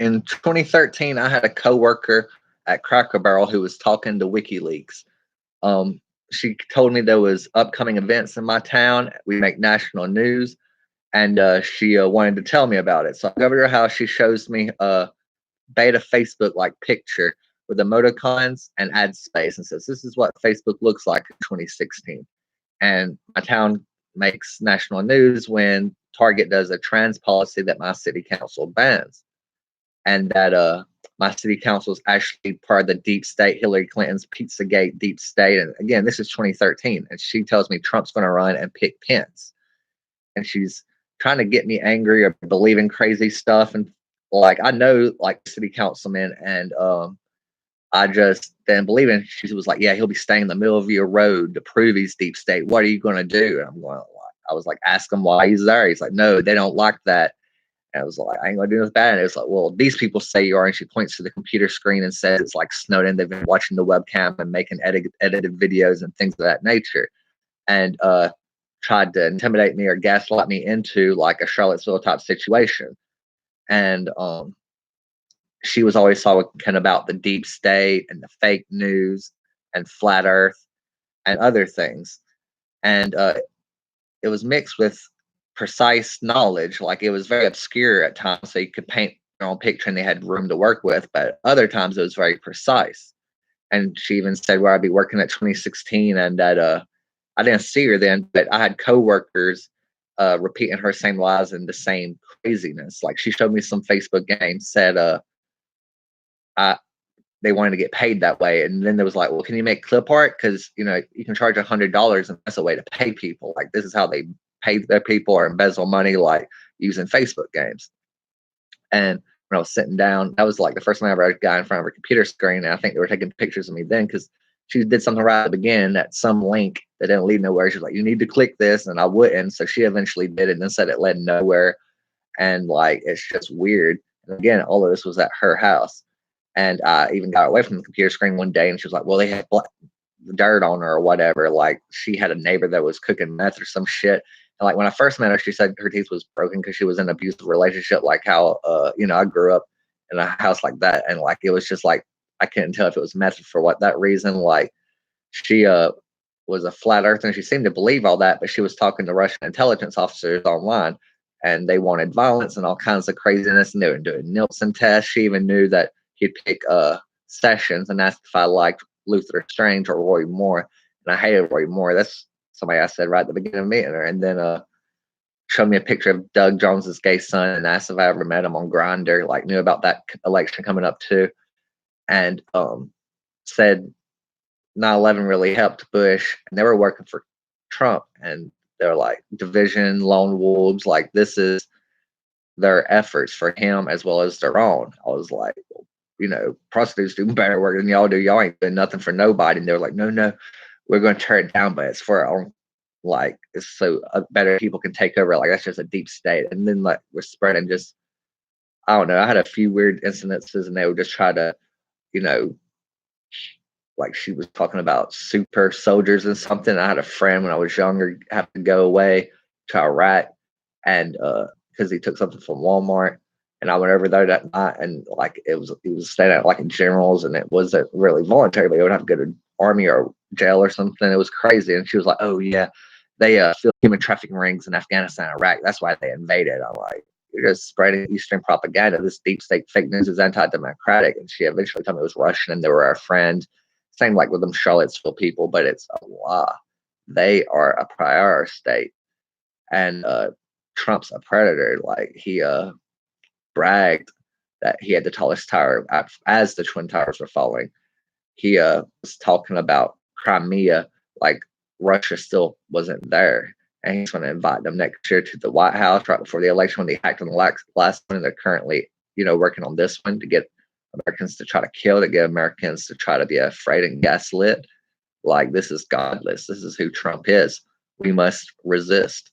in 2013, I had a coworker at Cracker Barrel who was talking to WikiLeaks. Um, she told me there was upcoming events in my town. We make national news, and she wanted to tell me about it. So I go over to her house. She shows me a beta Facebook like picture with emoticons and ad space, and says, "This is what Facebook looks like in 2016." And my town makes national news when Target does a trans policy that my city council bans, and that my city council is actually part of the deep state, Hillary Clinton's Pizzagate deep state. And again, this is 2013, and she tells me Trump's going to run and pick Pence, and she's trying to get me angry or believing crazy stuff. And like I know like city councilman, and I just didn't believe it. She was like, "Yeah, he'll be staying in the middle of your road to prove he's deep state. What are you going to do?" And I'm going, I was like, "Ask him why he's there." He's like, "No, they don't like that." And I was like, "I ain't gonna do nothing bad." And it was like, "Well, these people say you are." And she points to the computer screen and says it's like Snowden. They've been watching the webcam and making edited videos and things of that nature. And tried to intimidate me or gaslight me into like a Charlottesville type situation. And she was always talking about the deep state and the fake news and flat earth and other things. And it was mixed with precise knowledge. Like it was very obscure at times, so you could paint your own picture and they had room to work with, but other times it was very precise. And she even said where I'd be working at 2016, and that I didn't see her then, but I had coworkers repeating her same lies and the same craziness. Like she showed me some Facebook games, said I they wanted to get paid that way. And then there was like, well, can you make clip art? Because you can charge $100 and that's a way to pay people. Like this is how they pay their people or embezzle money, like using Facebook games. And when I was sitting down, that was like the first time I ever had a guy in front of a computer screen. And I think they were taking pictures of me then because she did something right at the beginning at some link that didn't lead nowhere. She was like, "You need to click this," and I wouldn't. So she eventually did it and then said it led nowhere. And like it's just weird. And again, all of this was at her house. And I even got away from the computer screen one day, and she was like, "Well, they had dirt on her or whatever." Like she had a neighbor that was cooking meth or some shit. And like when I first met her, she said her teeth was broken because she was in an abusive relationship. Like how I grew up in a house like that, and like it was just like I couldn't tell if it was meth for what that reason. Like she was a flat earther, and she seemed to believe all that, but she was talking to Russian intelligence officers online, and they wanted violence and all kinds of craziness. And they were doing Nielsen tests. She even knew that he'd pick Sessions and asked if I liked Luther Strange or Roy Moore, and I hated Roy Moore. That's somebody I said right at the beginning of meeting her. And then showed me a picture of Doug Jones's gay son and asked if I ever met him on Grindr. Like knew about that election coming up too, and said 9/11 really helped Bush, and they were working for Trump, and they're like division, lone wolves. Like this is their efforts for him as well as their own. I was like, well, prostitutes do better work than y'all do. Y'all ain't doing nothing for nobody. And they were like, no, we're going to tear it down, but it's for our own, like, it's so better people can take over. Like, that's just a deep state. And then, like, we're spreading just, I don't know. I had a few weird incidences, and they would just try to, you know, like she was talking about super soldiers and something. I had a friend when I was younger have to go away to Iraq, and because he took something from Walmart, and I went over there that night, and like he was staying at like in Generals, and it wasn't really voluntary, but he would have to go to army or jail or something. It was crazy, and she was like, "Oh yeah, they feel human trafficking rings in Afghanistan, Iraq. That's why they invaded." I'm like, "You're just spreading Eastern propaganda. This deep state fake news is anti-democratic." And she eventually told me it was Russian, and they were our friend. Same like with them Charlottesville people, but it's a lie. They are a prior state, and Trump's a predator. Like he bragged that he had the tallest tower as the Twin Towers were falling. He was talking about Crimea like Russia still wasn't there, and he's going to invite them next year to the White House right before the election when they hacked on the last one. They're currently working on this one to get Americans to try to kill, to get Americans to try to be afraid and gaslit. Like this is godless. This is who Trump is. We must resist.